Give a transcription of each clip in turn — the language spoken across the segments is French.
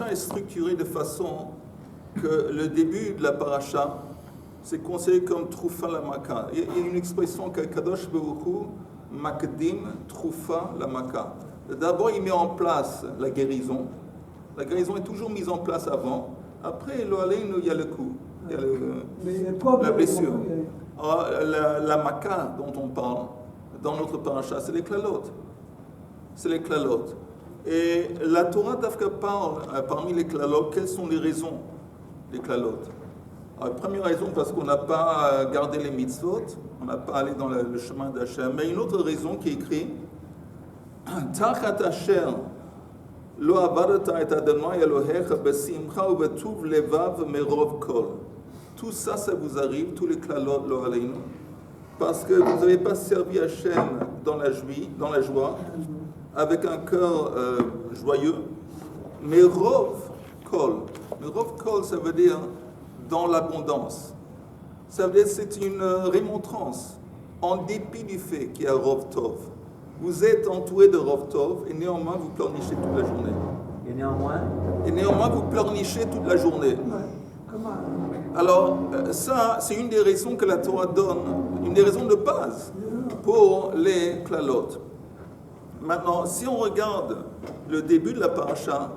est structuré de façon que le début de la paracha, c'est considéré comme Troufa la Maka. Il y a une expression qu'Akadosh Baruch Hu, Makdim Troufa la Maka. D'abord, il met en place la guérison. La guérison est toujours mise en place avant. Après, il y a le coup, il y a la blessure. Alors, la Maka dont on parle dans notre paracha, c'est les klalotes. C'est les klalotes. Et la Torah d'Afka parle, parmi les klalotes, quelles sont les raisons des klalotes. Alors, première raison, parce qu'on n'a pas gardé les mitzvot, on n'a pas allé dans le chemin d'Hachem. Mais une autre raison qui est écrite, Tachat Asher lo avadata et Adonai Elohecha besimcha ubetuv levav merov kol. Tout ça, ça vous arrive, tous les klalotes lo aleinu, parce que vous n'avez pas servi Hachem dans la joie, avec un cœur joyeux. Merov kol. Merov kol, ça veut dire dans l'abondance. Ça veut dire que c'est une remontrance, en dépit du fait qu'il y a Rov Tov. Vous êtes entouré de Rov Tov et néanmoins vous pleurnichez toute la journée. Et néanmoins vous pleurnichez toute la journée. Alors ça, c'est une des raisons que la Torah donne, une des raisons de base pour les klalotes. Maintenant, si on regarde le début de la paracha,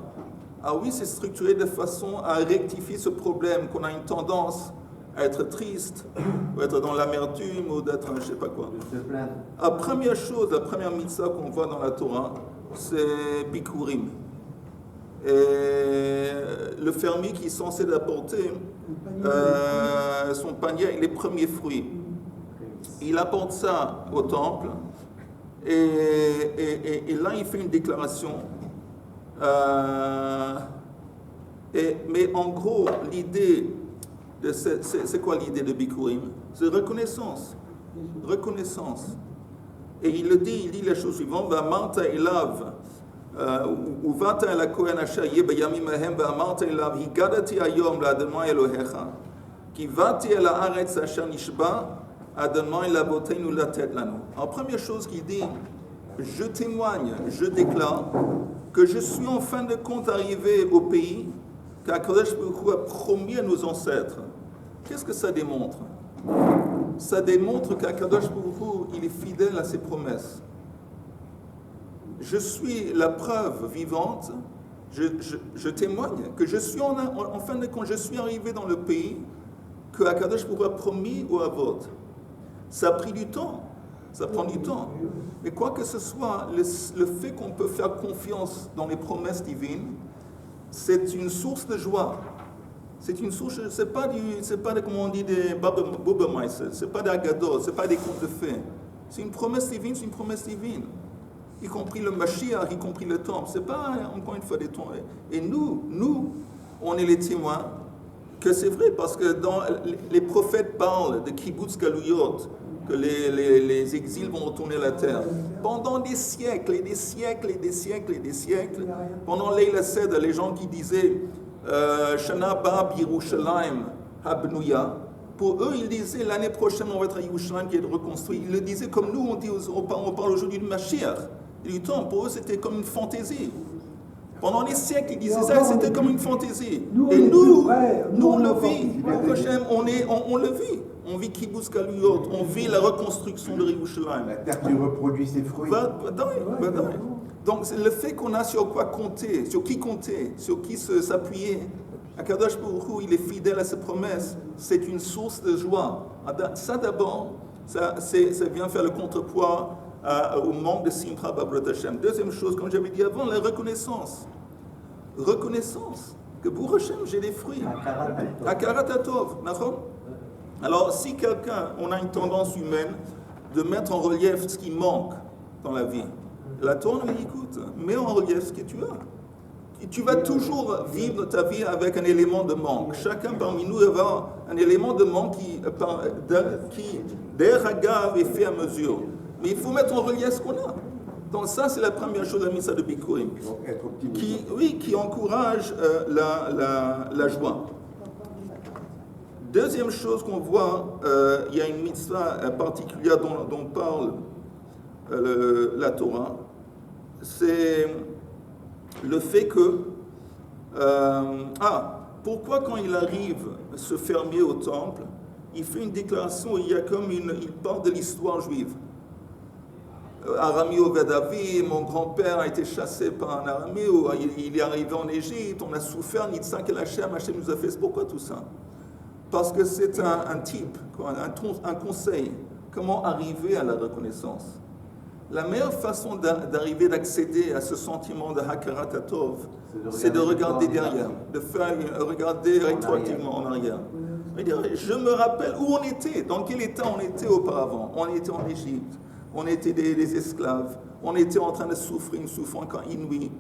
ah oui, c'est structuré de façon à rectifier ce problème qu'on a une tendance à être triste, ou être dans l'amertume, ou d'être je ne sais pas quoi. La première chose, la première mitzvah qu'on voit dans la Torah, c'est Bikurim. Et le fermier qui est censé apporter son panier, les premiers fruits. Il apporte ça au temple, et là il fait une déclaration. Mais en gros, l'idée, c'est quoi l'idée de Bikurim? C'est reconnaissance. Reconnaissance. Et il dit la chose suivante, V'amarta elav, uvata el hakohen asher yeh b'yamim hahem, v'amarta elav, higadati hayom la'Adonai Elohecha, ki vati el haaretz asher nishba, Adonai la'avoteinu latet lanu. Alors, première chose qu'il dit, je témoigne, je déclare que je suis en fin de compte arrivé au pays qu'Akadosh Baruch Hu a promis à nos ancêtres. Qu'est-ce que ça démontre? Ça démontre qu'Akadosh Baruch Hu, il est fidèle à ses promesses. Je suis la preuve vivante, je témoigne que je suis en fin de compte, je suis arrivé dans le pays que Akadosh Baruch Hu a promis aux Avot. Ça a pris du temps. Ça prend du temps. Mais quoi que ce soit, le fait qu'on peut faire confiance dans les promesses divines, c'est une source de joie. C'est une source, c'est pas comme on dit des Bobemeister, c'est pas des agados, c'est pas des contes de fées. C'est une promesse divine, c'est une promesse divine. Y compris le Mashiach, y compris le temple. C'est pas, encore une fois, des temps. Et nous, on est les témoins que c'est vrai, parce que les prophètes parlent de Kibbutz Galuyot, que les exils vont retourner à la terre. Pendant des siècles et des siècles et des siècles et des siècles, pendant Leila Seder, les gens qui disaient Shana Ba Yerushalayim Habnuya, pour eux, ils disaient l'année prochaine, on va être à Yerushalayim qui est reconstruit. Ils le disaient comme nous, on parle aujourd'hui de Mashiach. Et du temps, pour eux, c'était comme une fantaisie. Pendant des siècles, ils disaient ça, c'était comme une fantaisie. Et nous, on le vit. On le vit. On vit Kibbutz Galuyot, on vit la reconstruction de Yerushalayim. La terre qui reproduit ses fruits. Donc c'est le fait qu'on a sur quoi compter, sur qui s'appuyer. Akadosh Baruch Hu, il est fidèle à ses promesses. C'est une source de joie. Ça d'abord, ça vient faire le contrepoids au manque de Simcha B'Avrot Hashem. Deuxième chose, comme j'avais dit avant, la reconnaissance. Reconnaissance. Que pour Hashem, j'ai des fruits. Akarat Atov. Alors, si on a une tendance humaine de mettre en relief ce qui manque dans la vie, la Torah nous dit, écoute, mets en relief ce que tu as. Et tu vas toujours vivre ta vie avec un élément de manque. Chacun parmi nous va avoir un élément de manque qui d'Eragav est fait à mesure. Mais il faut mettre en relief ce qu'on a. Donc ça, c'est la première chose, la missa de Bikurim, qui encourage la joie. Deuxième chose qu'on voit, il y a une mitzvah particulière dont parle la Torah, c'est le fait que Pourquoi quand il arrive, ce fermier au temple, il fait une déclaration, il parle de l'histoire juive. Arami Oved, mon grand-père a été chassé par un Araméo, il est arrivé en Égypte, on a souffert, Nitzak el Hashem, Hashem nous a fait. Pourquoi tout ça? Parce que c'est un type, un conseil. Comment arriver à la reconnaissance? La meilleure façon d'arriver, d'accéder à ce sentiment de Hakarat Hatov, c'est de regarder derrière, regarder rétroactivement en arrière. Je me rappelle où on était, dans quel état on était auparavant. On était en Égypte, on était des esclaves, on était en train de souffrir une souffrance inouïe.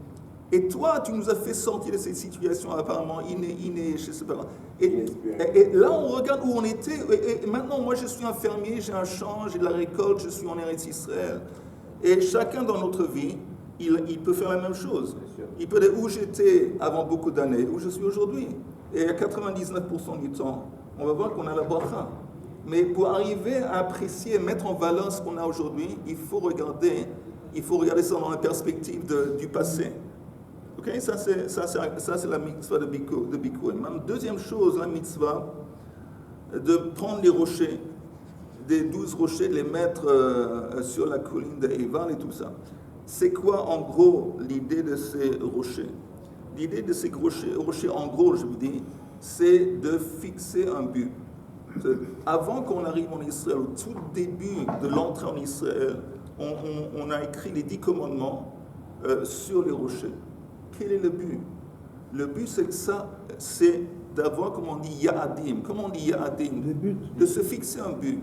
Et toi, tu nous as fait sortir de cette situation apparemment je sais pas. Et là, on regarde où on était. Et maintenant, moi, je suis un fermier, j'ai un champ, j'ai de la récolte, je suis en Eretz Israël. Et chacun dans notre vie, il peut faire la même chose. Il peut dire où j'étais avant beaucoup d'années, où je suis aujourd'hui. Et à 99% du temps, on va voir qu'on a la bracha. Mais pour arriver à apprécier, mettre en valeur ce qu'on a aujourd'hui, il faut regarder ça dans la perspective du passé. Ok, ça c'est la mitzvah de Bikurim. Deuxième chose, la mitzvah de prendre les rochers, des 12 rochers, de les mettre sur la colline de Eival et tout ça. C'est quoi en gros l'idée de ces rochers? L'idée de ces rochers en gros, je vous dis, c'est de fixer un but. Avant qu'on arrive en Israël, au tout début de l'entrée en Israël, on a écrit les 10 commandements sur les rochers. Quel est le but? Le but, c'est d'avoir, comme on dit, ya'adim. Comment on dit ya'adim? De se fixer un but.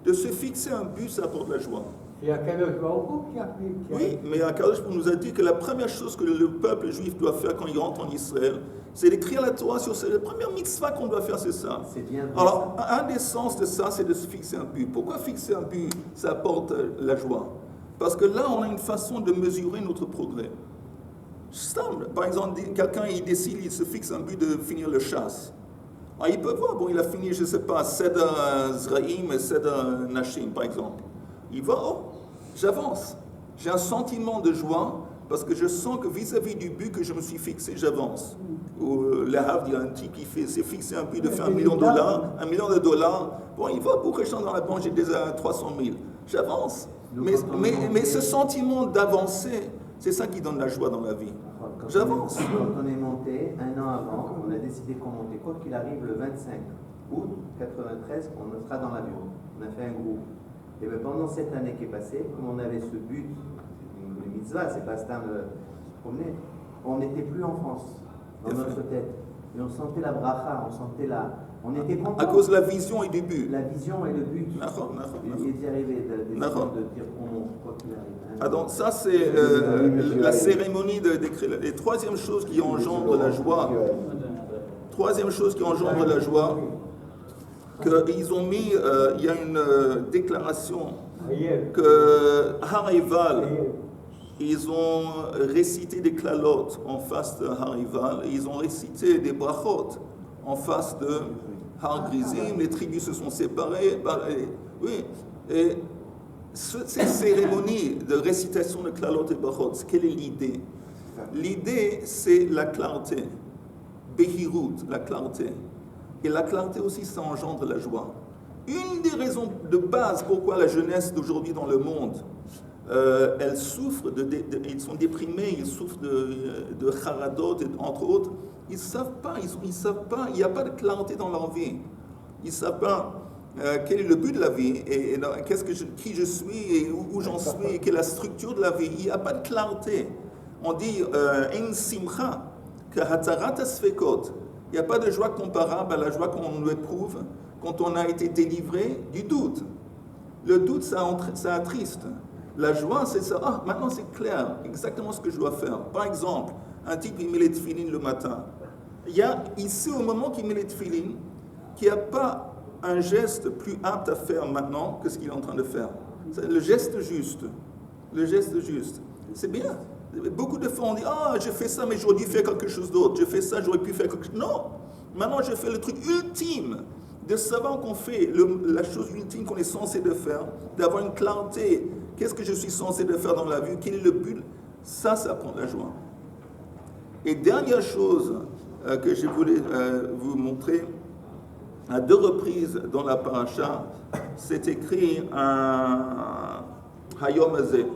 De se fixer un but, ça apporte la joie. Et Akadosh Baruch Hu qui a pris. Oui, mais Akadosh nous a dit que la première chose que le peuple juif doit faire quand il rentre en Israël, c'est d'écrire la Torah sur ça. La première mitzvah qu'on doit faire, c'est ça. C'est bien. Alors, un des sens de ça, c'est de se fixer un but. Pourquoi fixer un but? Ça apporte la joie. Parce que là, on a une façon de mesurer notre progrès. Par exemple, quelqu'un il décide, il se fixe un but de finir le chasse. Alors, il peut voir, il a fini, je ne sais pas, Seder Zraïm et Seder Nashim, par exemple. Il va, j'avance. J'ai un sentiment de joie parce que je sens que vis-à-vis du but que je me suis fixé, j'avance. Ou le Havre, il y a un type qui s'est fixé un but de faire $1 million. $1 million. Il va pour échanger dans la banque, j'ai déjà 300 000. J'avance. Mais ce sentiment d'avancer, c'est ça qui donne la joie dans la vie. J'avance. Quand on est monté, un an avant, on a décidé qu'on montait. Quoi qu'il arrive, le 25 août 93, on sera dans l'avion. On a fait un groupe. Et bien pendant cette année qui est passée, comme on avait ce but, le mitzvah, c'est pas Stam se promener, on n'était plus en France, dans notre tête. Et on sentait la bracha, on était content. À cause de la vision et du but. La vision et le but. Et d'y arriver, de dire qu'on monte, quoi qu'il arrive. Donc ça c'est la cérémonie d'écrire. Et troisième chose qui engendre la joie, qu'ils ont mis, il y a une déclaration que Harival, ils ont récité des klalotes en face de Harival, et ils ont récité des brachot en face de Har Grizim, les tribus se sont séparées. Oui, et ces cérémonies de récitation de klalotes et brachot, quelle est l'idée? L'idée, c'est la clarté, Behirut, la clarté. Et la clarté aussi, ça engendre la joie. Une des raisons de base pourquoi la jeunesse d'aujourd'hui dans le monde, elle souffre, ils sont déprimés, ils souffrent de charadot, entre autres, ils ne savent pas, il n'y a pas de clarté dans leur vie. Ils ne savent pas quel est le but de la vie, et qui je suis, et où j'en suis, et quelle est la structure de la vie. Il n'y a pas de clarté. On dit « En simcha, que hatarat asfekot ». Il n'y a pas de joie comparable à la joie qu'on nous éprouve quand on a été délivré du doute. Le doute, ça attriste. La joie, c'est ça. Maintenant c'est clair, exactement ce que je dois faire. Par exemple, un type qui met les tefilines le matin. Il y a ici, au moment qu'il met les tefilines, qu'il n'y a pas un geste plus apte à faire maintenant que ce qu'il est en train de faire. C'est le geste juste. Le geste juste. C'est bien. Beaucoup de fois on dit « j'ai fait ça mais j'aurais dû faire quelque chose d'autre. J'ai fait ça, j'aurais pu faire quelque chose... » Non. Maintenant je fais le truc ultime de savoir qu'on fait la chose ultime qu'on est censé de faire, d'avoir une clarté. Qu'est-ce que je suis censé de faire dans la vie? Quel est le but? Ça prend de la joie. Et dernière chose que je voulais vous montrer, à 2 reprises dans la paracha, c'est écrit un Hayom Hazeh.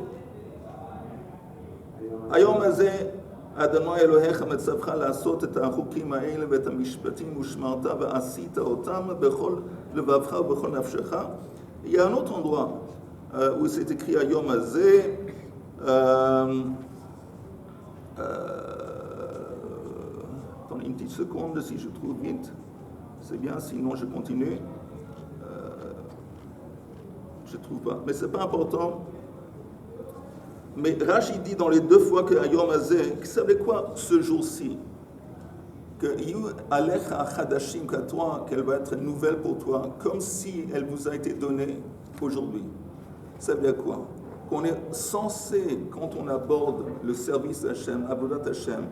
Hayom Hazeh, Adonai Elohecha metzavcha לעשות את החוקים האלה ואת המשפטים ושמרת ועשית אותם בכל לבבך ובכל נפשך. Il y a un autre endroit où c'est écrit Hayom Hazeh. Attendez une petite seconde si je trouve vite. C'est bien, sinon je continue. Je ne trouve pas. Mais ce n'est pas important. Mais Rashi dit dans les 2 fois que Hayom Hazeh, vous savez quoi, ce jour-ci, que Yu Alecha Chadashim, qu'à toi, qu'elle va être nouvelle pour toi, comme si elle vous a été donnée aujourd'hui. Ça veut dire quoi? Qu'on est censé, quand on aborde le service Hashem, Avodat Hashem,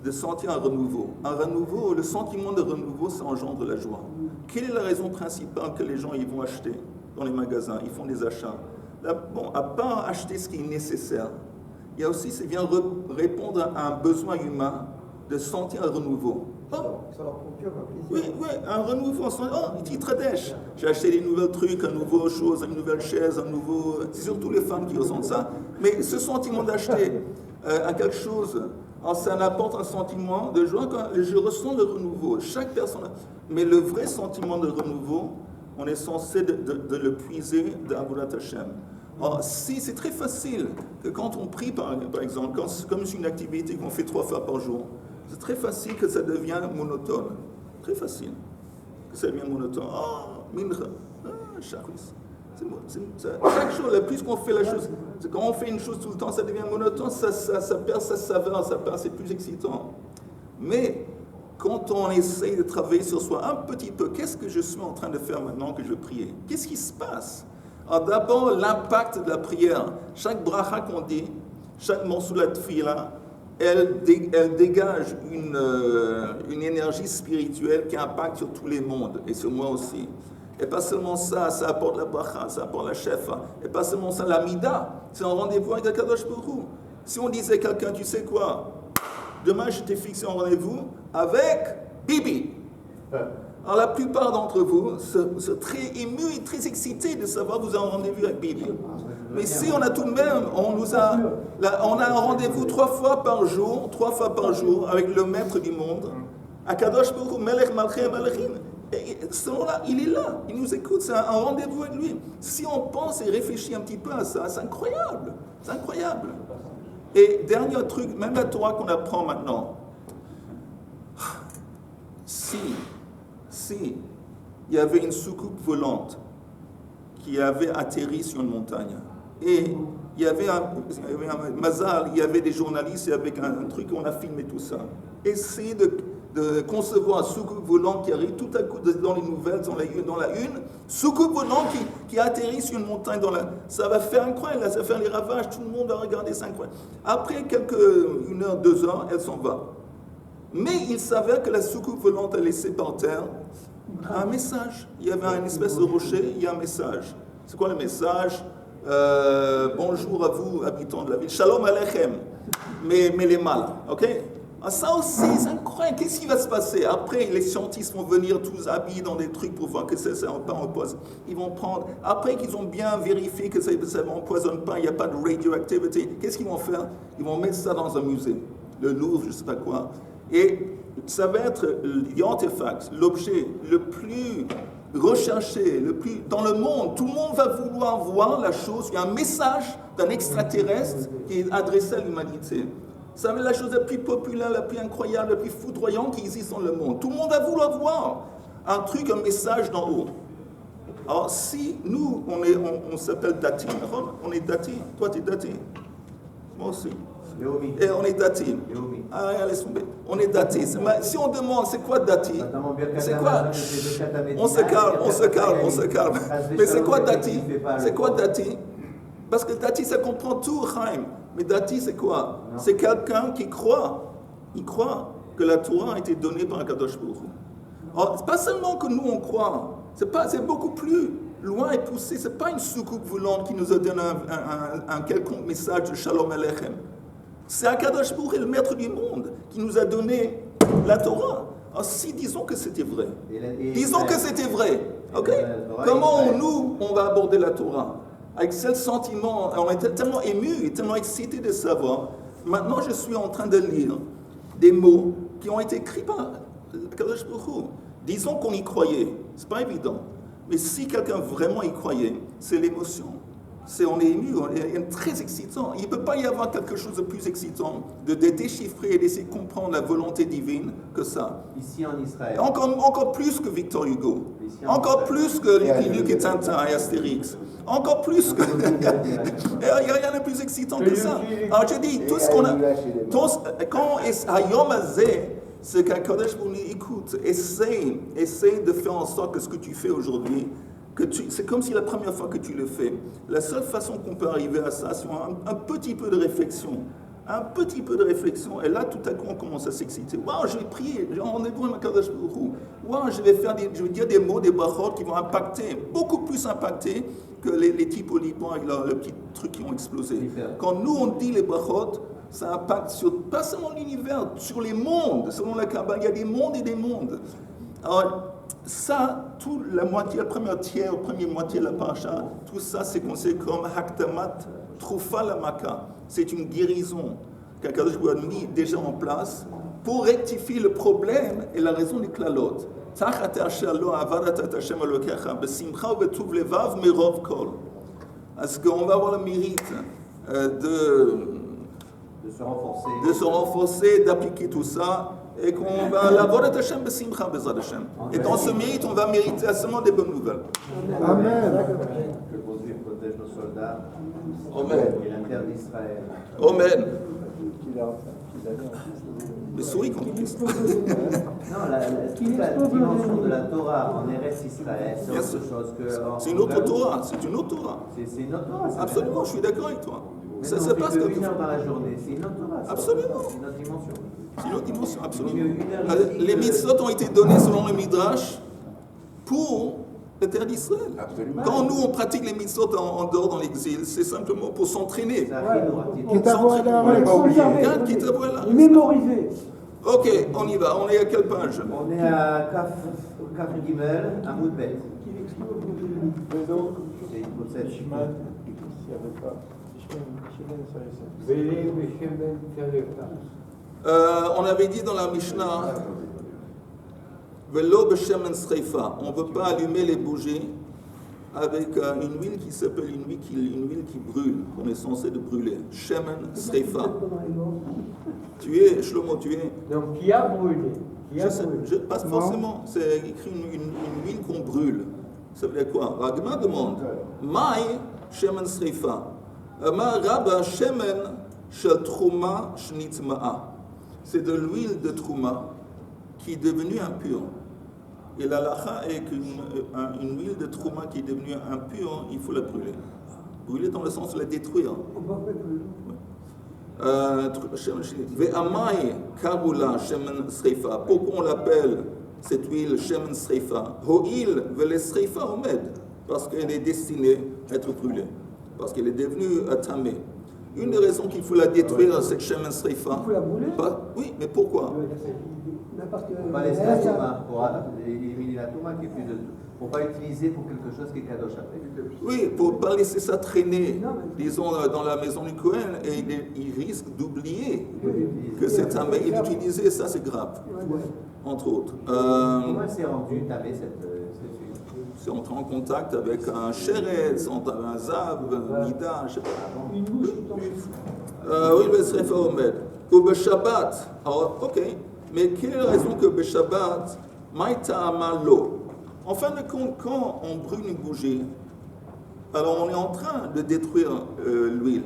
de sentir un renouveau. Un renouveau, le sentiment de renouveau, ça engendre la joie. Quelle est la raison principale que les gens ils vont acheter dans les magasins? Ils font des achats. Là, bon, à part acheter ce qui est nécessaire, il y a aussi, c'est bien répondre à un besoin humain de sentir un renouveau. Oh, Ça leur procure un plaisir. oui, un renouveau. Oh, Titradèche. J'ai acheté des nouveaux trucs, une nouvelle chose, une nouvelle chaise, un nouveau. C'est surtout les femmes qui ressentent ça. Mais ce sentiment d'acheter à quelque chose, alors ça apporte un sentiment de joie quand je ressens le renouveau. Chaque personne. Mais le vrai sentiment de renouveau, on est censé de le puiser d'Avodat Hashem. Alors, si c'est très facile que quand on prie, par exemple, comme c'est une activité qu'on fait 3 fois par jour, c'est très facile que ça devienne monotone. Très facile que ça devienne monotone. Mincha, Shacharis. Chaque chose, le plus qu'on fait la chose, c'est quand on fait une chose tout le temps, ça devient monotone, ça perd sa saveur, c'est plus excitant. Mais quand on essaye de travailler sur soi un petit peu, qu'est-ce que je suis en train de faire maintenant que je prie? Qu'est-ce qui se passe? Alors d'abord, l'impact de la prière. Chaque bracha qu'on dit, chaque morceau de la tefila, elle dégage une énergie spirituelle qui impacte sur tous les mondes, et sur moi aussi. Et pas seulement ça, ça apporte la bracha, ça apporte la shefa. Et pas seulement ça, la mida, c'est un rendez-vous avec Akadosh Baruch Hu. Si on disait à quelqu'un, tu sais quoi, demain je t'ai fixé un rendez-vous avec Bibi. Alors la plupart d'entre vous sont très émus et très excités de savoir que vous avez un rendez-vous avec Bibi. Mais si on a tout de même, on a un rendez-vous 3 fois par jour avec le maître du monde, Akadosh Baruch Hu, Melech Malchei Malachim. Et selon là, il est là, il nous écoute, c'est un rendez-vous avec lui. Si on pense et réfléchit un petit peu à ça, c'est incroyable, c'est incroyable. Et dernier truc, même la Torah qu'on apprend maintenant, si il y avait une soucoupe volante qui avait atterri sur une montagne, et il y avait un mazal, il y avait des journalistes avec un truc, on a filmé tout ça. Essayez de concevoir un soucoupe volant qui arrive tout à coup dans les nouvelles, dans la une, soucoupe volant qui atterrit sur une montagne, ça va faire incroyable, ça va faire les ravages, tout le monde va regarder, c'est incroyable. Après 1 heure, 2 heures, elle s'en va. Mais il s'avère que la soucoupe volante a laissé par terre un message. Il y avait une espèce de rocher, il y a un message. C'est quoi le message? Bonjour à vous, habitants de la ville. Shalom Aleichem. Mais les mal, ok? Ça aussi, c'est incroyable. Qu'est-ce qui va se passer? Après, les scientifiques vont venir tous habillés dans des trucs pour voir que ça empoisonne. Ils vont prendre, après qu'ils ont bien vérifié que ça n'empoisonne pas, il n'y a pas de radioactivité, qu'est-ce qu'ils vont faire? Ils vont mettre ça dans un musée, le Louvre, je ne sais pas quoi. Et ça va être l'artefact, l'objet le plus recherché, dans le monde. Tout le monde va vouloir voir la chose. Il y a un message d'un extraterrestre qui est adressé à l'humanité. Ça va être la chose la plus populaire, la plus incroyable, la plus foudroyante qui existe dans le monde. Tout le monde va vouloir voir un truc, un message d'en haut. Alors si nous, on s'appelle Dati, on est Dati, toi tu es Dati, moi aussi. Et on est Dati. Laisse tomber. On est Dati. Si on demande c'est quoi Dati, c'est quoi? On se calme. Mais c'est quoi Dati? C'est quoi Dati? Parce que Dati, ça comprend tout, Chaim. Mais Dati, c'est quoi? C'est quelqu'un qui croit. Il croit que la Torah a été donnée par Akadosh Baruch Hu. Alors, c'est pas seulement que nous, on croit. C'est beaucoup plus loin et poussé. C'est pas une soucoupe volante qui nous a donné un quelconque message de Shalom Aleichem. C'est Akadosh Baruch Hu, le maître du monde, qui nous a donné la Torah. Alors, si disons que c'était vrai, disons que c'était vrai, ok? Comment on va aborder la Torah? Avec quel sentiment? On est tellement ému et tellement excité de savoir. Maintenant, je suis en train de lire des mots qui ont été écrits par Akadosh Baruch Hu. Disons qu'on y croyait, c'est pas évident. Mais si quelqu'un vraiment y croyait, c'est l'émotion. On est ému, on est très excitant. Il ne peut pas y avoir quelque chose de plus excitant de déchiffrer et d'essayer de comprendre la volonté divine que ça. Ici en Israël. Encore plus que Victor Hugo. Encore plus que Lucky Luke et Tintin et Astérix. Encore plus que... Il n'y a rien de plus excitant que ça. Alors je dis, tout ce qu'on a... Quand Hayom Hazeh, c'est qu'un Kodesh Baruch Hu écoute, essaye de faire en sorte que ce que tu fais aujourd'hui, c'est comme si la première fois que tu le fais. La seule façon qu'on peut arriver à ça, c'est un petit peu de réflexion. Un petit peu de réflexion. Et là, tout à coup, on commence à s'exciter. Waouh, je vais prier. On est pour Akadosh Baruch Hu. Waouh, je vais dire des mots, des brachot qui vont impacter, beaucoup plus impacter que les types au Liban avec le petit truc qui ont explosé. Quand nous, on dit les brachot, ça impacte pas seulement l'univers, sur les mondes. Selon la Kabbale, il y a des mondes et des mondes. Alors, ça, la première moitié de la paracha, tout ça, c'est considéré comme Haktamat Troufa la Maka. C'est une guérison qu'Akadosh Baruch Hu a mis déjà en place pour rectifier le problème et la raison des klalot. Parce qu'on va avoir le mérite de se renforcer, d'appliquer tout ça. Et qu'on va l'avoir à Hashem besimcha bezrat Hashem. Et dans ce mérite, on va mériter seulement des bonnes nouvelles. Amen. Que Dieu protège nos soldats. Amen. Et la terre d'Israël. Amen. Mais souris qu'on dit ça. Non, toute la dimension de la Torah en Eretz Israël, c'est autre chose que... C'est une autre Torah. C'est une autre Torah. C'est une autre Torah. Absolument, je suis d'accord avec toi. Ça se passe comme une heure dans la journée. C'est une autre Torah. Absolument. C'est une autre dimension. C'est une autre dimension, absolument. Les mitzvot ont été donnés selon le Midrash pour la terre d'Israël. Quand nous, on pratique les mitzvot en dehors dans l'exil, c'est simplement pour s'entraîner. Mémoriser. Ok, on y va. On est à quelle page? On est à Kaf Gimel, à Moudbet. C'est une possession. On avait dit dans la Mishnah, Velo b'shemen sreifa, on ne peut pas allumer les bougies avec une huile qui s'appelle une huile qui brûle, qu'on est censé de brûler. Shemen sreifa. Shlomo, tu es. Donc qui a brûlé? Pas forcément, c'est écrit une huile qu'on brûle. Ça veut dire quoi? Ragma demande, Maï shemen sreifa. Ma rabba shemen shel trouma shnitma'a. C'est de l'huile de trouma qui est devenue impure. Et la lacha est qu'une huile de trouma qui est devenue impure, il faut la brûler. Brûler dans le sens de la détruire. Ve'amai karula shemen sreifa. Pourquoi on l'appelle cette huile shemen sreifa? Ho'il ve'le sreifa omed. Parce qu'elle est destinée à être brûlée. Parce qu'elle est devenue tamée. Une des raisons qu'il faut la détruire, cette shemen sreifa. Il faut la brûler? Oui, mais pourquoi? Pour pas laisser la touma, pour éliminer la touma qui est plus de... Pour pas utiliser pour quelque chose qui est kadosh après. Oui, pour ne pas laisser ça traîner, disons, dans la maison du Cohen, et il risque d'oublier que c'est tamé, et d'utiliser ça, c'est grave, entre autres. Comment elle s'est rendue tamée cette huile? C'est entrer en contact avec un sheretz, un zab, un mida, je sais pas. Une mouche. Oui, le srefa omed. Ou Shabbat. Alors, ok, mais quelle est la raison que Shabbat, maïta amalo? En fin de compte, quand on brûle une bougie, alors on est en train de détruire l'huile.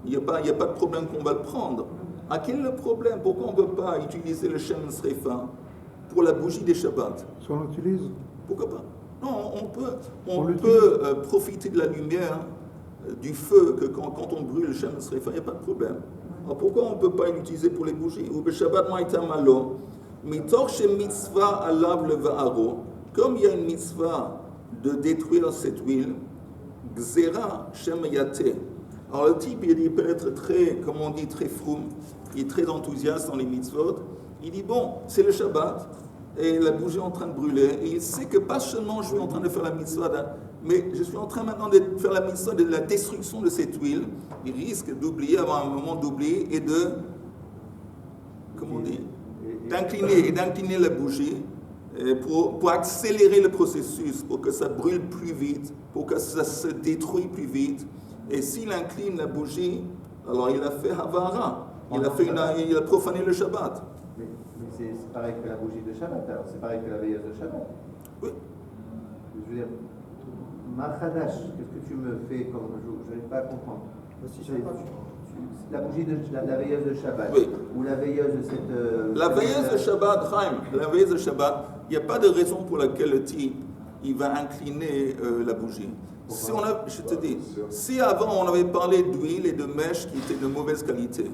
Il n'y a pas de problème qu'on va le prendre. À quel est le problème? Pourquoi on ne peut pas utiliser le shemen sreifa pour la bougie des Shabbat? Si on l'utilise. Pourquoi pas? Non, on peut profiter de la lumière, du feu, que quand on brûle le shemen sreifa, il n'y a pas de problème. Alors pourquoi on ne peut pas l'utiliser pour les bougies? Ou Shabbat maïta malo, mitor she mitzvah alav leva'aro. Comme il y a une mitzvah de détruire cette huile, Gzera Shem Yate, Alors le type, il peut être très, comme on dit, très froum, il est très enthousiaste dans les mitzvot. Il dit, bon, c'est le Shabbat, et la bougie est en train de brûler, et il sait que pas seulement je suis en train de faire la mitzvah, mais je suis en train maintenant de faire la mitzvah de la destruction de cette huile. Il risque d'oublier, avoir un moment d'oublier, et de, comment on dit, d'incliner la bougie, pour accélérer le processus, pour que ça brûle plus vite, pour que ça se détruise plus vite. Et s'il incline la bougie, alors il a fait Havara, il a profané le Shabbat. Mais c'est pareil que la bougie de Shabbat, alors c'est pareil que la veilleuse de Shabbat. Oui. Je veux dire, Mahadash, qu'est-ce que tu me fais comme je n'arrive pas à comprendre. La bougie de la veilleuse de Shabbat, oui. Ou la veilleuse de cette... la veilleuse de Shabbat, Chaim, la veilleuse de Shabbat, il n'y a pas de raison pour laquelle le type il va incliner la bougie. Si on a, je te dis, si avant on avait parlé d'huile et de mèches qui étaient de mauvaise qualité,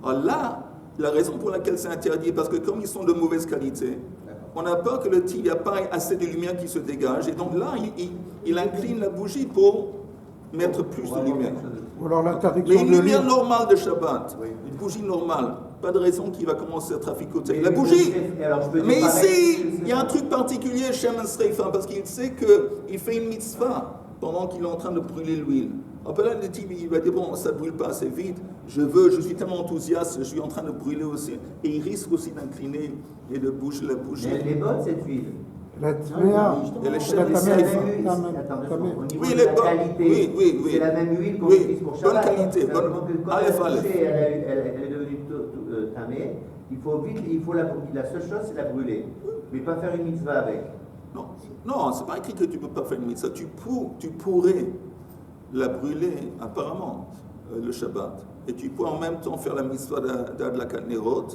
alors là, la raison pour laquelle c'est interdit, parce que comme ils sont de mauvaise qualité, on a peur que le type, il n'y a pas assez de lumière qui se dégage, et donc là, il incline la bougie pour mettre plus de lumière. Ou alors l'interdiction Mais une de lumière l'huile. normale de Shabbat, Oui. une bougie normale, pas de raison qu'il va commencer à traficoter. La bougie. Alors, je peux dire Mais pareil, ici, il y a un truc particulier chez Sreifa, parce qu'il sait qu'il fait une mitzvah pendant qu'il est en train de brûler l'huile. Après là, le type, il va dire, bon, ça ne brûle pas assez vite, je suis tellement enthousiaste, je suis en train de brûler aussi. Et il risque aussi d'incliner et de bouger la bougie. Mais elle est bonne cette huile. La tméa, Et les la chefs, taméa, C'est la il même faut- huile. tamé- Attends, tamé. au niveau Oui, de elle est la bonne. qualité, Oui. c'est la même huile qu'on Oui, utilise pour bonne Shabbat. qualité, Ça bonne- veut dire que quand Aleph, elle a Aleph. touché, elle est devenue tamée. Il faut la seule chose, c'est la brûler. Mais pas faire une mitzvah avec. Non, c'est pas écrit que tu ne peux pas faire une mitzvah. Tu pourrais la brûler, apparemment, le Shabbat. Et tu peux en même temps faire la mitzvah d'Adlakat Nerot.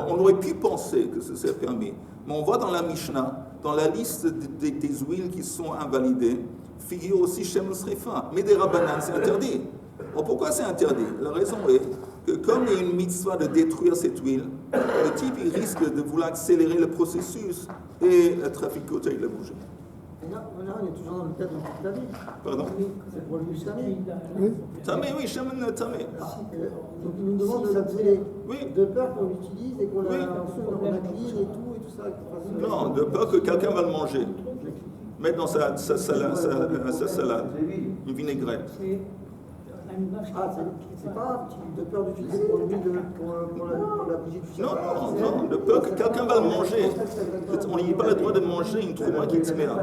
On aurait pu penser que ce serait permis. Mais on voit dans la Mishnah, dans la liste des huiles qui sont invalidées, figure aussi Shem Srefa. Mais des Rabbanan, c'est interdit. Alors pourquoi c'est interdit? La raison est que comme il y a une mitzvah de détruire cette huile, le type il risque de vouloir accélérer le processus et traficoter la bougie. Et là, on est toujours dans le cadre de la vie. Pardon? C'est pour le tamé. Oui. Tamé, oui, Shemen Tamé. Donc il nous demande de la brûler. Oui. De peur qu'on l'utilise et qu'on Oui. on incline et tout ça. Non, de peur que quelqu'un va le manger. Mettre dans sa salade, une vinaigrette. Ah, c'est pas de peur d'utiliser pour l'huile pour la bougie du Shabbat. Non, de peur que quelqu'un va le manger. On n'a pas le droit de manger une trouma qui te merde.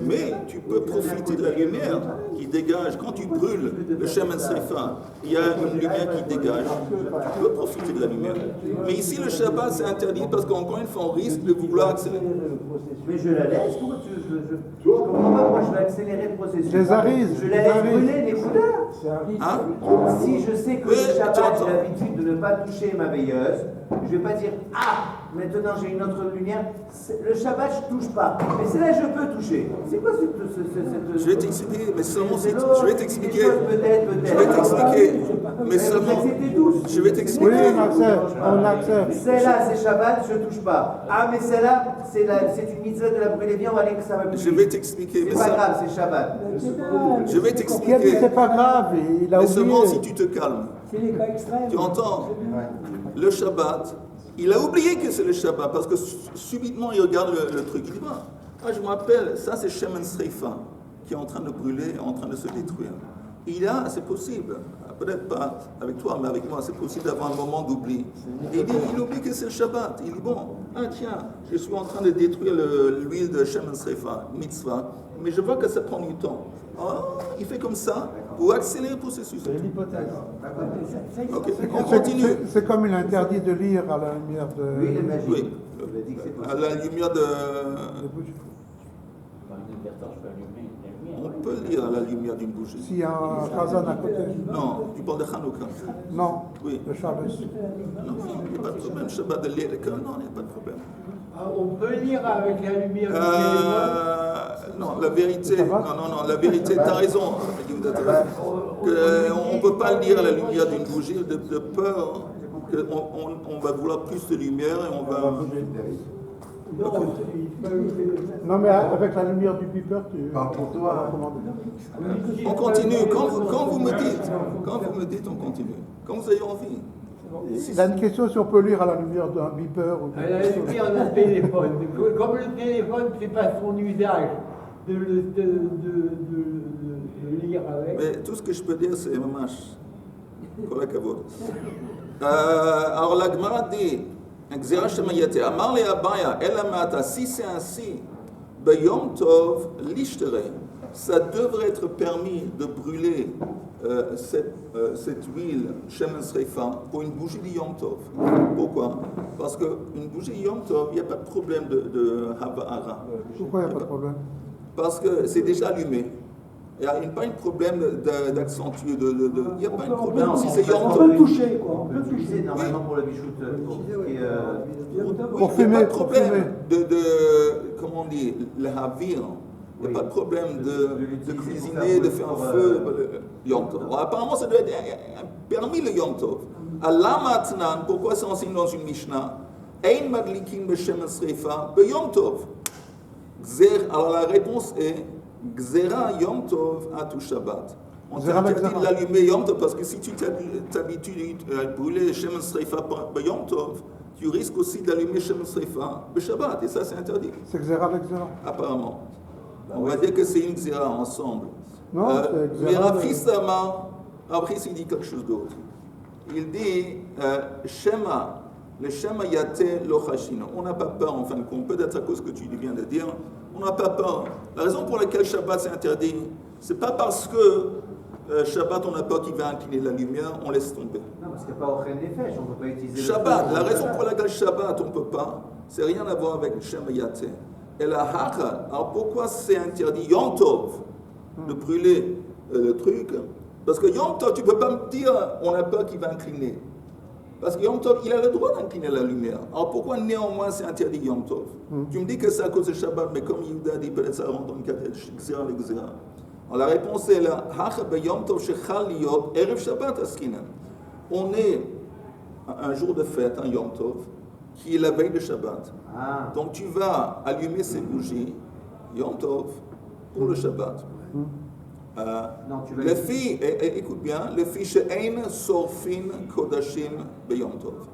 Mais tu peux profiter de la lumière qui dégage. Quand tu brûles le Shemen Srefa, il y a une lumière qui dégage. Tu peux profiter de la lumière. Mais ici, le Shabbat, c'est interdit parce qu'encore une fois, on risque de vouloir accélérer. Mais je la laisse, pourquoi je comprends pas, moi je vais accélérer le processus. Les arises, Je la les laisse arises. brûler, les couleurs. Hein? Si je sais que Oui, le Shabbat, tu j'ai entends. l'habitude de ne pas toucher ma veilleuse, je vais pas dire ah, maintenant j'ai une autre lumière. Le Shabbat, je touche pas. Mais c'est là que je peux toucher. C'est quoi cette. Je vais t'expliquer, mais seulement si C'est l'autre, je vais des t'expliquer. choses peut-être. Je vais t'expliquer, mais Mais seulement. vous acceptez tous. Je vais Oui, t'expliquer. on accepte. Celle-là, c'est Shabbat, je touche pas. Ah, mais celle-là, c'est une mitzvah de la brûler bien, on va dire que ça va plus Je vite. vais t'expliquer, C'est mais pas ça. grave, c'est Shabbat. Je vais Qui a dit t'expliquer. c'est pas grave, il a Mais seulement si oublié. tu te calmes. C'est les cas extrêmes. Tu entends? Le Shabbat, il a oublié que c'est le Shabbat parce que subitement il regarde le truc. Il dit, je me rappelle, ça c'est Shemen Sreifa qui est en train de brûler, en train de se détruire. C'est possible, peut-être pas avec toi, mais avec moi, c'est possible d'avoir un moment d'oubli. Et il oublie que c'est le Shabbat. Il dit, tiens, je suis en train de détruire l'huile de Shemen Sreifa, mitzvah, mais je vois que ça prend du temps. Il fait comme ça pour accélérer le processus. C'est l'hypothèse. Ok, on continue. C'est comme il interdit de lire à la lumière de. Oui, le magique. Oui. Il a dit que c'est À possible. la lumière de... de bougie. On peut lire à la lumière d'une bougie. S'il y a un Khazan à côté. Non, tu parles de Hanouka. Non, Oui. le Shabbos. Non, il n'y a pas de problème. Shabbat de lire, non, il n'y a pas de problème. On peut lire avec la lumière du téléphone. Non, la vérité, non, la vérité, t'as raison. On ne peut pas lire à la lumière d'une bougie de peur qu'on va vouloir plus de lumière et on va... Non, il faut... Non, mais avec la lumière du beeper, tu. Parle pour toi. On continue. Quand vous me dites, on continue. Quand vous avez envie. Il a une question si on peut lire à la lumière d'un beeper. Ou Elle a écrit en un téléphone. Comme le téléphone, c'est pas son usage de lire avec. Mais tout ce que je peux dire, c'est mamash. Kol hakavod. Alors la Gemara dit, Gzera shemayate, Amar le Abaya, Elamata, si c'est ainsi, Beyom Tov, l'ishtere, ça devrait être permis de brûler cette huile Shemen Sreifa pour une bougie de Yom Tov. Pourquoi? Parce qu'une bougie de Yom Tov, il n'y a pas de problème de Hava'ara. Pourquoi il n'y a pas de problème? Parce que c'est déjà allumé. Il n'y a pas de problème d'accentuer, il n'y a pas de problème. Si c'est Yom On Tov, peut toucher, quoi. On peut l'utiliser normalement pour le bichout. oui, il n'y a pas de problème comment on dit, le havir. Il n'y a pas de problème de cuisiner, de faire un feu, le Yom Tov. Alors, apparemment, ça doit être permis le Yom Tov. Allah Matnan, pourquoi c'est enseigné dans une Mishnah? Ein madlikin b'shemen sreifa b'Yom Tov. Alors la réponse est Gzera Yom Tov atu Shabbat. On t'interdit de l'allumer Yom Tov parce que si tu t'habitues à brûler Shemen Sreifa Yom Tov, tu risques aussi d'allumer Shemen Sreifa Shabbat et ça c'est interdit. C'est Gzera avec Gzera. Apparemment. On va dire que c'est une Gzera ensemble. Non, c'est Gzera. Mais Rav Chis il dit quelque chose d'autre. Il dit Shema. Le Shema Yate Lo Chashino. On n'a pas peur, en fin de compte, peut-être à cause que tu viens de dire, on n'a pas peur. La raison pour laquelle Shabbat c'est interdit, c'est pas parce que Shabbat on n'a peur qu'il va incliner la lumière, on laisse tomber. Non, parce qu'il n'y a pas au des fèches, on ne peut pas utiliser Shabbat, la raison pour laquelle Shabbat on ne peut pas, c'est rien à voir avec le Shema Yate. Et la Hacha, alors pourquoi c'est interdit Yom Tov de brûler le truc? Parce que Yom Tov, tu ne peux pas me dire on a peur qu'il va incliner. Parce que Yom Tov, il a le droit d'incliner la lumière. Alors pourquoi néanmoins c'est interdit Yom Tov? Tu me dis que c'est à cause de Shabbat, mais comme Yehuda dit, peut-être ça rentre dans le cadre de Gzera le Gzera. Alors la réponse est là, Yom Tov shechal liyot erev Shabbat askinan. On est un jour de fête, un Yom Tov, qui est la veille de Shabbat. Ah. Donc tu vas allumer ces bougies, Yom Tov, pour le Shabbat. Non, tu vas Le fi, écoute bien, le fi she'ein sorfin kodashim beyom tov.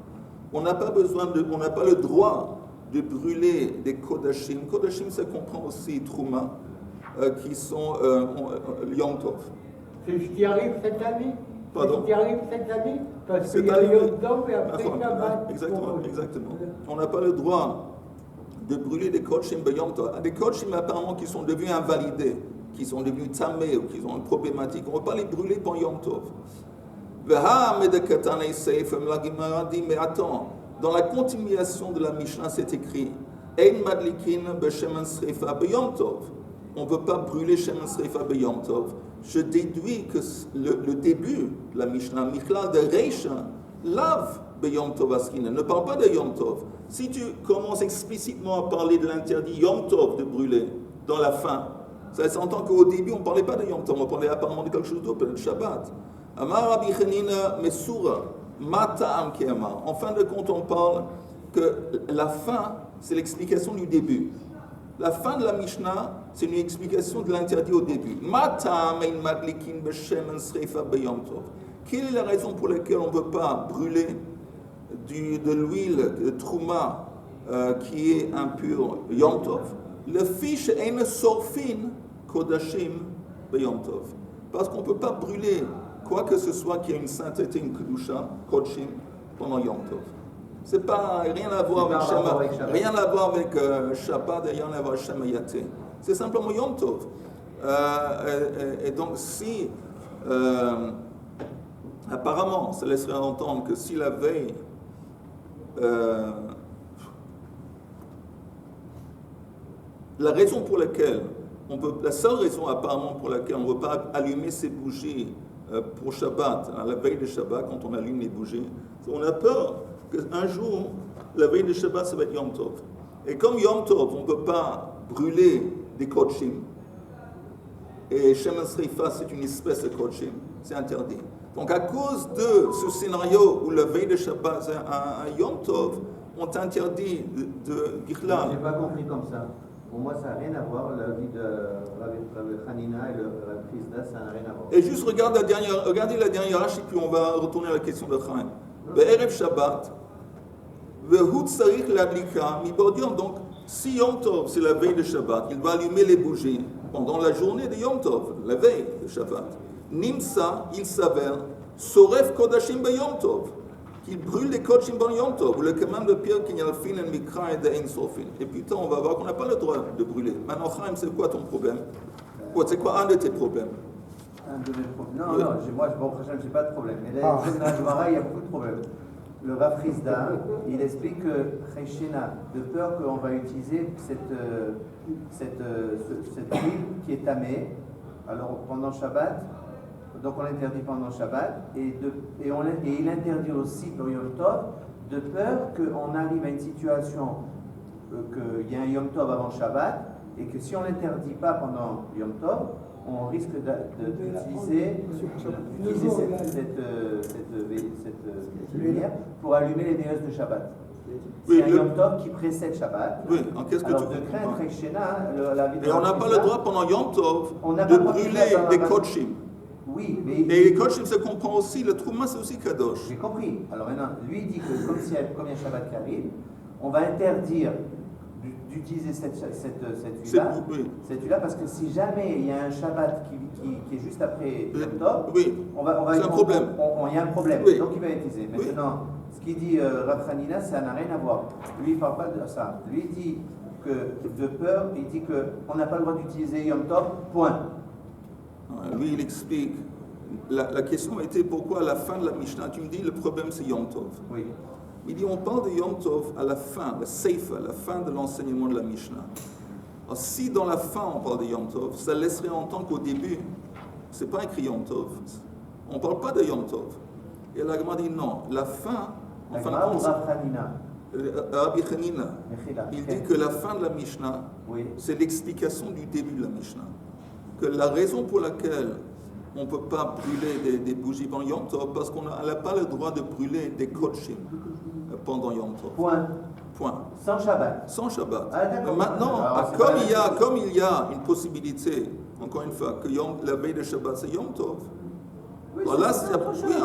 On n'a pas le droit de brûler des kodashim. Kodashim, ça comprend aussi trouma, qui sont yom tov. C'est ce qui arrive cette année. Pardon? C'est ce qui arrive cette année. Parce C'est qu'il y a arrivé. Yom Tov et après Shabbat. Exactement. On n'a pas le droit de brûler des kodashim beyom tov. Des kodashim apparemment qui sont devenus invalidés, qui sont devenus tamés ou qui ont une problématique. On ne va pas les brûler pour Yom Tov. Mais attends, dans la continuation de la Mishnah, c'est écrit Ein madlikin b'shemen sreifa b'Yom Tov. On ne veut pas brûler Shemen Sreifa b'Yom Tov. Je déduis que le début de la Mishnah, Michlal de Reisha, lave b'Yom Tov askina, ne parle pas de Yom Tov. Si tu commences explicitement à parler de l'interdit Yom Tov de brûler dans la fin, ça s'entend qu'au début, on ne parlait pas de Yom Tov, on parlait apparemment de quelque chose d'autre, peut-être Shabbat. Amar Rabbi Chanina Mesura, Mata'am Ke'amar. En fin de compte, on parle que la fin, c'est l'explication du début. La fin de la Mishnah, c'est une explication de l'interdit au début. Mata'am ein madlikin b'shemen sreifa b'Yom Tov. Quelle est la raison pour laquelle on ne peut pas brûler de l'huile de trouma qui est impure Yom Tov? Le fiche est sorfin kodashim b'Yom Tov. Parce qu'on ne peut pas brûler quoi que ce soit qui a une sainteté, une kedusha, kodashim, pendant Yom Tov. C'est pas rien à voir avec Shabbat, rien à voir avec Shabbat, rien à voir avec Shema Yate. C'est simplement Yom Tov. Et donc si apparemment, ça laisserait entendre que si la veille la raison pour laquelle la seule raison apparemment pour laquelle on ne veut pas allumer ces bougies pour Shabbat, à la veille de Shabbat, quand on allume les bougies, c'est qu'on a peur qu'un jour, la veille de Shabbat, ça va être Yom Tov. Et comme Yom Tov, on ne peut pas brûler des kodshim, et Shemen Sreifa, c'est une espèce de kodshim, c'est interdit. Donc à cause de ce scénario où la veille de Shabbat, c'est un Yom Tov, on t'interdit de Je Bichlal. n'ai pas compris comme ça. Pour moi, ça n'a rien à voir. La vie de Rabbi Hanina et le Rabbi, ça n'a rien à voir. Et juste regardez la dernière hache, et puis on va retourner à la question de Chaim. Be'erev Shabbat, ve'hu tzarich l'adlika mibodion. Donc, si Yom Tov, c'est la veille de Shabbat, il va allumer les bougies pendant la journée de Yom Tov, la veille de Shabbat. Nimsa, il s'avère, soref kodashim be Yom Tov, qu'il brûle les kodashim ben Yom Tov, ou le commande de Pierre qui n'y a le fin en mikra et de ein sofin. Et puis, on va voir qu'on n'a pas le droit de brûler. Maintenant, Chaim, c'est quoi ton problème? C'est quoi un de tes problèmes? Un de mes problèmes. Non, moi, je n'ai pas de problème. Mais là, dans la Gemara, il y a beaucoup de problèmes. Le Rav Rizda, il explique que Cheshena, de peur qu'on va utiliser cette huile qui est tamée, alors pendant Shabbat, donc on l'interdit pendant Shabbat, et il interdit aussi pour Yom Tov, de peur qu'on arrive à une situation qu'il y a un Yom Tov avant Shabbat, et que si on l'interdit pas pendant Yom Tov, on risque d'utiliser cette lumière pour allumer les néos de Shabbat. C'est un Yom Tov qui précède Shabbat. Oui, en qu'est-ce que alors, tu de craindre comprends? Shena, la vie de Et on n'a pas le droit pendant Yom Tov de brûler des kodshim. Oui, mais. Et les kodshim, ça comprend aussi, le trouma, c'est aussi kadosh. J'ai compris. Alors maintenant, lui dit que comme il y a Shabbat qui arrive, on va interdire d'utiliser cette huile-là, cette huile-là, parce que si jamais il y a un Shabbat qui est juste après Yom Tov, on va c'est un problème. Il y a un problème, Oui. donc il va utiliser. Maintenant, ce qu'il dit Rav Hanina, ça n'a rien à voir. Lui, il ne parle pas de ça. Lui, il dit que de peur, il dit qu'on n'a pas le droit d'utiliser Yom Tov, point. Lui, il explique. La question était pourquoi à la fin de la Mishnah, tu me dis le problème c'est Yom Tov. Oui. Il dit on parle de Yom Tov à la fin, la Seifa, la fin de l'enseignement de la Mishnah. Alors, si dans la fin on parle de Yom Tov, ça laisserait entendre qu'au début, c'est pas écrit Yom Tov. On ne parle pas de Yom Tov. Et la Gemara dit non, la fin, en fin de compte, Rabbi Hanina, il dit que la fin de la Mishnah, c'est l'explication du début de la Mishnah. Que la raison pour laquelle on ne peut pas brûler des bougies pendant Yom Tov, parce qu'on n'a pas le droit de brûler des kodshim pendant Yom Tov. Point. Sans Shabbat. Sans Shabbat. Ah, maintenant, comme il y a une possibilité, encore une fois, que la veille de Shabbat, c'est Yom Tov. Oui, alors, là,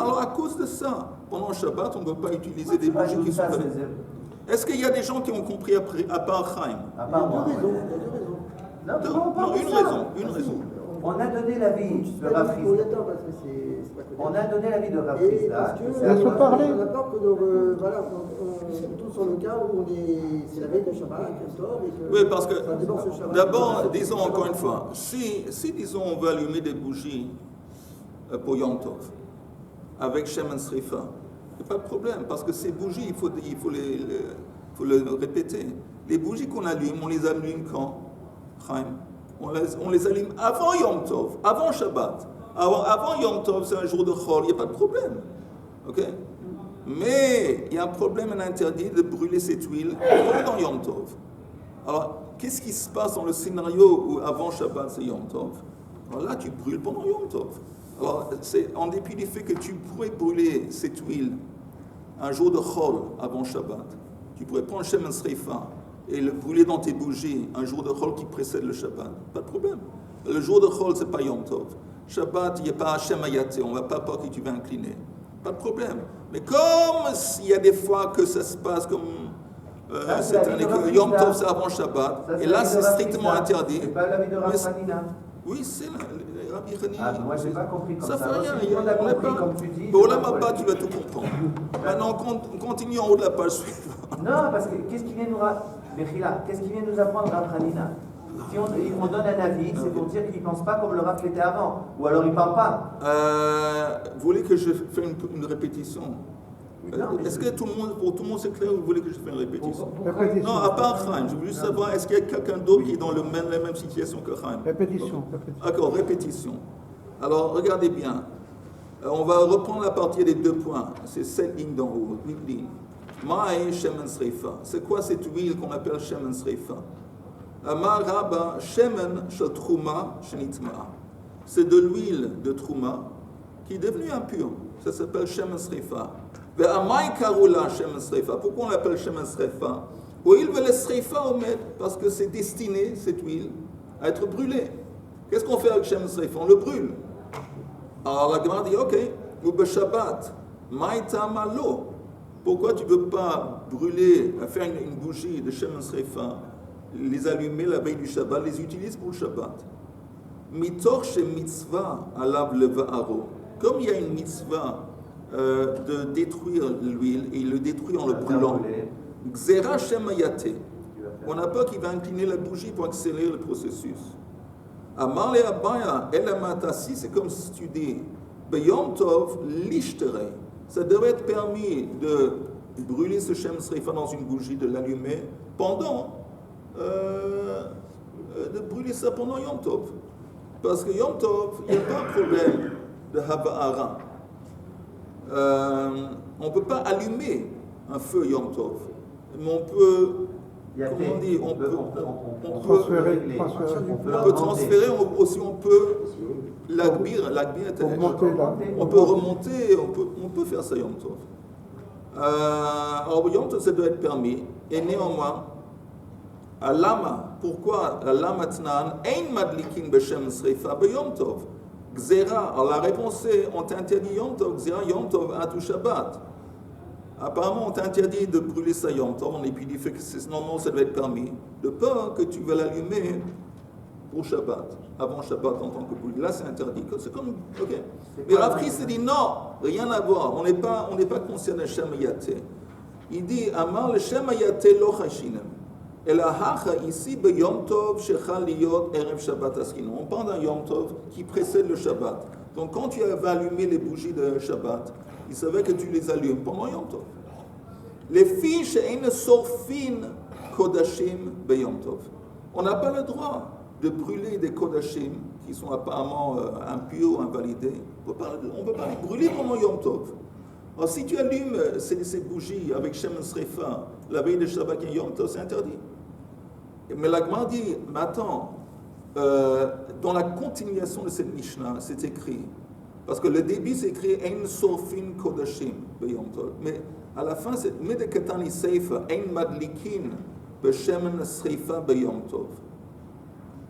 alors à cause de ça, pendant Shabbat, on ne peut pas utiliser des bougies qui sont faites. Est-ce qu'il y a des gens qui ont compris à part Chaim? À part moi. Non, une raison. On a donné l'avis de Rav Rizda. On a donné l'avis de Rav Rizda. Laisse-moi parler. On a peur que, voilà, on est plutôt sur le cas où c'est la veille de Shabbat, oui, parce que d'abord, disons encore une fois, si disons on veut allumer des bougies pour Yom Tov avec Shemen Srifa, il n'y a pas de problème, parce que ces bougies, il faut le répéter. Les bougies qu'on allume, on les allume quand? Chaim, on les allume avant Yom Tov, avant Shabbat. Avant Yom Tov, c'est un jour de Chol, il n'y a pas de problème. Okay? Mais il y a un problème, un interdit de brûler cette huile pendant Yom Tov. Alors, qu'est-ce qui se passe dans le scénario où avant Shabbat, c'est Yom Tov? Alors là, tu brûles pendant Yom Tov. Alors, c'est en dépit du fait que tu pourrais brûler cette huile un jour de Chol avant Shabbat, tu pourrais prendre Shemen Srifa et le brûler dans tes bougies un jour de Chol qui précède le Shabbat. Pas de problème. Le jour de Chol, c'est pas Yom Tov. Shabbat, il n'y a pas Hashem Hayate, on ne va pas voir qui tu vas incliner. Pas de problème. Mais comme il y a des fois que ça se passe comme cette année, que Yom Tov, c'est avant Shabbat, et là, c'est strictement interdit. C'est pas l'avis de Rav Hanina. Oui, c'est Rabbi Hanina. Moi, je n'ai pas compris comme ça. Ça fait rien. On a compris comme tu dis. Bon, là, ma tu vas tout comprendre. Maintenant, on continue en haut de la page suivante. Non, parce que qu'est-ce qui vient nous apprendre Rav Hanina? Si on donne un avis, c'est pour dire qu'il ne pense pas comme le Rav était avant. Ou alors il ne parle pas. Vous voulez que je fasse une répétition? Est-ce que pour tout le monde c'est clair ou vous voulez que je fasse une répétition? Non, à part Chaim, je veux juste savoir, est-ce qu'il y a quelqu'un d'autre qui est dans la même situation que Chaim? Répétition. D'accord, répétition. Alors, regardez bien. On va reprendre la partie des 2 points. C'est 7 lignes d'en haut, 8 lignes. Ma'e Shemen Srifa. C'est quoi cette huile qu'on appelle Shemen Srifa? Amar Rabba Shemen Shel Trouma Shenitma. C'est de l'huile de Trouma qui est devenue impure. Ça s'appelle Shemen Srifa. Ve'amai karula shemen sreifa. Pourquoi on l'appelle shemen sreifa? Oil veut le sreifa omed, parce que c'est destiné, cette huile, à être brûlée. Qu'est-ce qu'on fait avec shemen sreifa? On le brûle. Alors la Gemara dit, ok, ou be-shabbat, maïta malo. Pourquoi tu ne peux pas brûler, faire une bougie de shemen sreifa, les allumer la veille du Shabbat, les utiliser pour le Shabbat? Mitor she mitzvah alav leva'aro. Comme il y a une mitzvah de détruire l'huile, et il le détruit en le brûlant. Xera shemayate. On n'a pas qui va incliner la bougie pour accélérer le processus. Amar le abaya elamatasi, c'est comme si tu dis Beyom Tov lishtere. Ça devrait être permis de brûler ce shemen sreifa dans une bougie, de l'allumer pendant, de brûler ça pendant Yom Tov. Parce que Yom Tov, il n'y a pas un problème de Hava'ara. On ne peut pas allumer un feu Yom Tov. Mais on peut, comment on dit, on peut Transférer. transférer, aussi on peut l'agbir on peut remonter, on peut faire ça Yom Tov. Alors Yom Tov, ça doit être permis. Et néanmoins, à Lama, pourquoi la Lama Tnan, Ein Madlikin Beshem Sreifa Be Yom Tov? Xera, alors la réponse est, on t'interdit Yom Tov, Xera Yom Tov Atu Shabbat. Apparemment, on t'interdit de brûler ça Yom Tov, et puis il fait que normalement ça doit être permis, de peur que tu vas l'allumer pour Shabbat, avant Shabbat en tant que brûlé. Là, c'est interdit. C'est comme, ok. Mais Rav Chris dit non, rien à voir, on n'est pas concerné Shemayate. Il dit, Amar le Shemayate lo chashinem. Et la hacha ici, be Yom Tov, shechal liyot erev Shabbat askinu. On parle d'un Yom Tov qui précède le Shabbat. Donc quand tu avais allumé les bougies de Shabbat, il savait que tu les allumes pendant Yom Tov. Les filles she'en sorfin kodashim be Yom Tov. On n'a pas le droit de brûler des kodashim qui sont apparemment impurs, invalidés. On ne peut pas les brûler pendant Yom Tov. Alors si tu allumes ces bougies avec shemen sreifa la veille de Shabbat et Yom Tov, c'est interdit. Mais la Gemara dit, mais attends, dans la continuation de cette Mishnah, c'est écrit, parce que le début c'est écrit Ein sorfin kodashim beyom tov, mais à la fin c'est Medekatani seifa Ein madlikin beshemen sreifa beyom tov,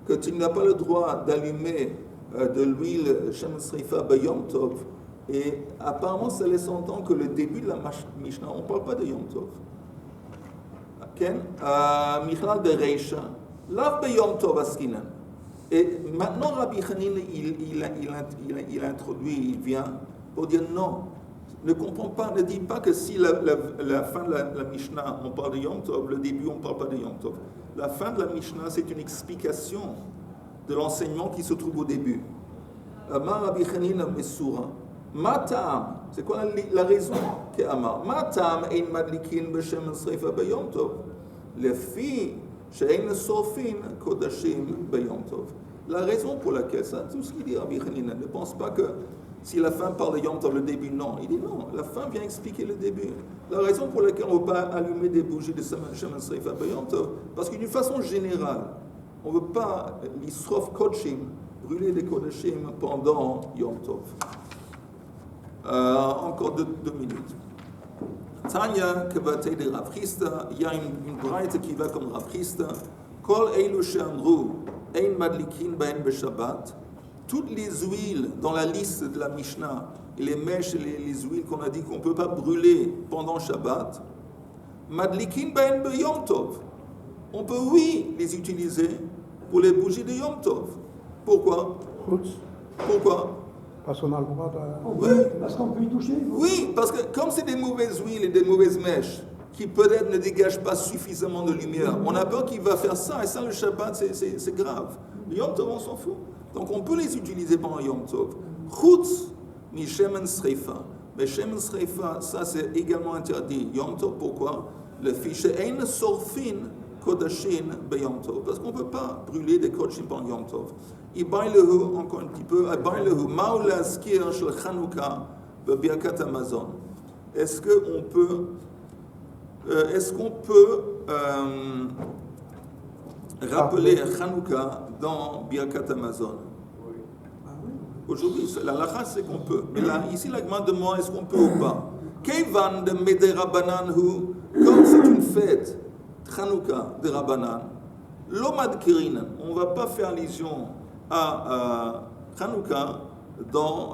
que tu n'as pas le droit d'allumer de l'huile shemen sreifa beyom tov, et apparemment ça laisse entendre que le début de la Mishnah, on ne parle pas de Yom Tov. Michlal de Reisha, lav beyom tov askinan. Et maintenant Rabbi Chanin, il introduit, il vient pour dire non, ne comprends pas, ne dis pas que si la fin de la Mishnah, on parle de Yom Tov, le début, on ne parle pas de Yom Tov. La fin de la Mishnah, c'est une explication de l'enseignement qui se trouve au début. Amar Rabbi Chanin Mesura, Matam, c'est quoi la raison qu'Amar? Matam ein madlikin b'shem sreifa b'yom tov. Les filles she'en sorfin kodashim b'yom tov. La raison pour laquelle ça, tout ce qu'il dit Rabbi Chanina, ne pense pas que si la fin parle de Yom Tov, le début, non. Il dit non, la fin vient expliquer le début. La raison pour laquelle on ne veut pas allumer des bougies de shemen sreifa b'yom tov, parce que d'une façon générale, on ne veut pas l'isrof kodshim, brûler des kodashim pendant Yom Tov. Encore deux minutes. Tanya Kevatei de Rav Chisda, il y a une braïte qui va comme Rav Chisda. Kol Eilu She'amru Ein Madlikin Bahen B'Shabbat. Toutes les huiles dans la liste de la Mishnah, et les mèches et les huiles qu'on a dit qu'on ne peut pas brûler pendant Shabbat, Madlikin Bahen B'Yom Tov. On peut, oui, les utiliser pour les bougies de Yom Tov. Pourquoi? Pourquoi? Parce qu'on a le droit de... Oui, parce qu'on peut y toucher. Oui, parce que comme c'est des mauvaises huiles et des mauvaises mèches qui peut-être ne dégagent pas suffisamment de lumière, on a peur qu'il va faire ça, et ça le Shabbat c'est grave. Le Yom Tov on s'en fout. Donc on peut les utiliser pendant Yom Tov. Chutz mi shemen sreifa. Mais shemen sreifa, ça c'est également interdit. Yom Tov, pourquoi? Le fichier ein sorfin kodashin be Yom Tov. Parce qu'on ne peut pas brûler des kodashim pendant Yom Tov. Ibaïlehu, encore un petit peu, Ibaïlehu, Maoula Skir shel Chanukah, Birkat Hamazon. Est-ce qu'on peut rappeler Chanukah dans Birkat Hamazon? Aujourd'hui, la lacha c'est qu'on peut. Mais là, ici, la demande demande est-ce qu'on peut ou pas. Kevan de Mede Rabbanan hu, comme c'est une fête, Chanukah de Rabbanan, l'Omad Kirinan, on ne va pas faire allusion à Chanukah dans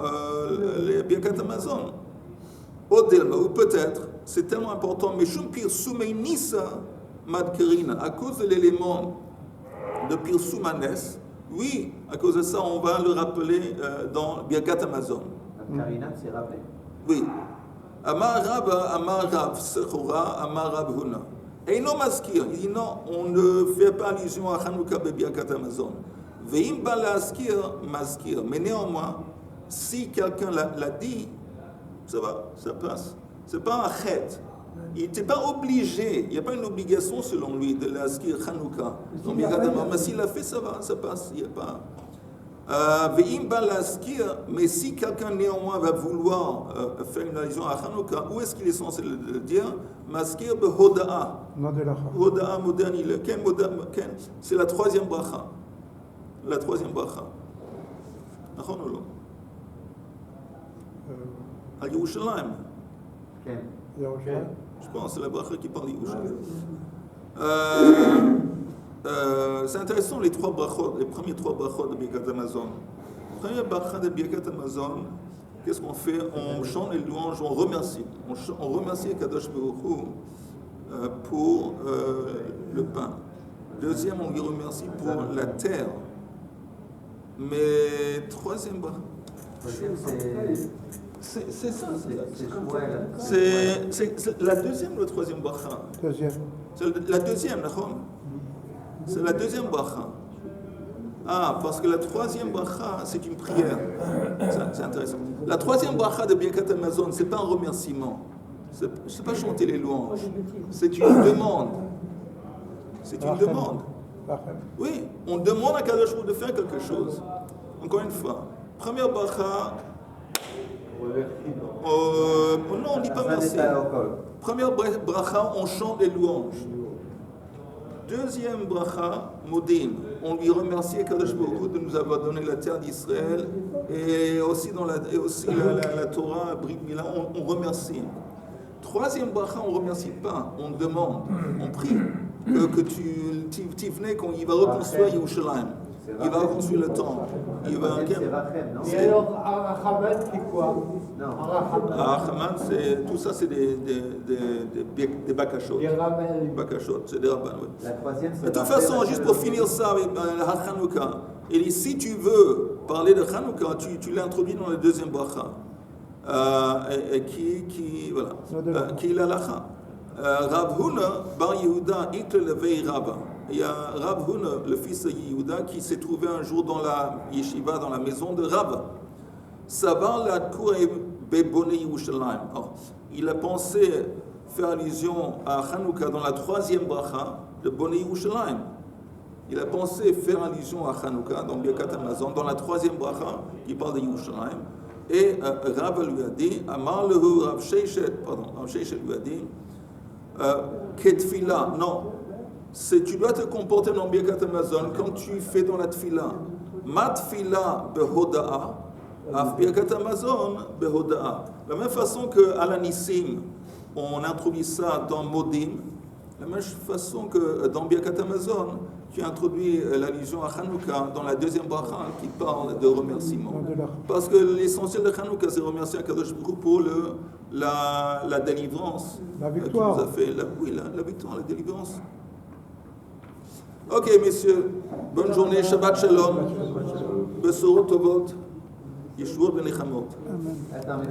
les Birkat Hamazon. Odelma, ou peut-être, c'est tellement important, mais Shumpir Soumei Nisa Mad Kirinan, à cause de l'élément de Pirsoumanes, oui, à cause de ça, on va le rappeler dans Birkat Hamazon. Karina, c'est rappelé. Oui. Amar Rab, Sechora, Amar Rab Huna. Et non maskir, il dit non, on ne fait pas allusion à Chanukah Birkat Hamazon. Veim balaskir, maskir. Mais néanmoins, si quelqu'un l'a dit, ça va, ça passe. C'est pas un chet. Il n'était pas obligé, il n'y a pas une obligation selon lui de l'askir Chanukah. Mais s'il l'a fait, ça va, ça passe. Il n'y a pas. Mais si quelqu'un néanmoins va vouloir faire une allusion à Chanukah, où est-ce qu'il est censé le dire? Maskir behoda'a. Hoda'a moderne, c'est la troisième bracha. La troisième bracha. À Yerushalayim. Je pense, c'est la bracha qui parle d'Yerushalayim. C'est intéressant les premiers trois brachot de Birkat Hamazon. La première bracha de Birkat Hamazon, qu'est-ce qu'on fait? On chante les louanges, on remercie. On remercie Kadosh Baruch Hu pour le pain. Deuxième, on lui remercie pour la terre. Mais troisième bracha. C'est ça. C'est la deuxième ou la troisième bracha? Deuxième. C'est la deuxième, d'accord? C'est la deuxième bracha. Ah, parce que la troisième bracha, c'est une prière. C'est intéressant. La troisième bracha de Birkat Hamazon, c'est pas un remerciement. C'est pas chanter les louanges. C'est une demande. C'est une demande. Oui, on demande à Kadosh Baruch Hu de faire quelque chose. Encore une fois, première bracha. Non, on ne dit pas merci. Première bracha, on chante les louanges. Deuxième bracha, modim, on lui remercie Kadosh Baruch Hu de nous avoir donné la terre d'Israël et aussi la Torah, Brit Mila, on remercie. Troisième bracha, on ne remercie pas, on demande, on prie que tu venais quand il va reconstruire Yerushalayim. Il va reconstruire le temple. Il va. Et alors, Arachaman, c'est quoi? Arachaman, c'est tout ça, c'est des bakashot. Des ramels. Bakashot, c'est des rabbins, oui. La troisième, c'est De toute façon, juste pour finir ça avec la Chanukah, il dit si tu veux parler de Chanukah, tu l'introduis dans la deuxième bracha. Qui est l'alacha. Rav Huna bar Yehuda ikle levei Rabba. Il y a Rav Huna, le fils de Yehuda, qui s'est trouvé un jour dans la yeshiva, dans la maison de Rabba. Savar la kourei bebone Yerushalayim. Il a pensé faire allusion à Chanukah dans la troisième bracha de Bone Yerushalayim. Il a pensé faire allusion à Chanukah dans Birkat Hamazon, dans la troisième bracha qui parle de Yerushalayim. Et Rav lui a dit, Amar lehu Rav Sheishet lui a dit, Ketfila, non, tu dois te comporter dans Birkat Hamazon comme tu fais dans la Tfila. Ma Tfila behoda'a, af Birkat Hamazon behoda'a. De la même façon qu'à la Nissim, on introduit ça dans Modim, de la même façon que dans Birkat Hamazon, tu introduis l'allusion à Chanukah dans la deuxième bracha qui parle de remerciement. Parce que l'essentiel de Chanukah, c'est remercier à Kadosh Baruch Hu pour la délivrance. La victoire. Qui nous a fait, la victoire, la délivrance. Ok, messieurs, bonne journée, Shabbat Shalom, Besorot Tovot, Yeshuot Benechamot. Attends,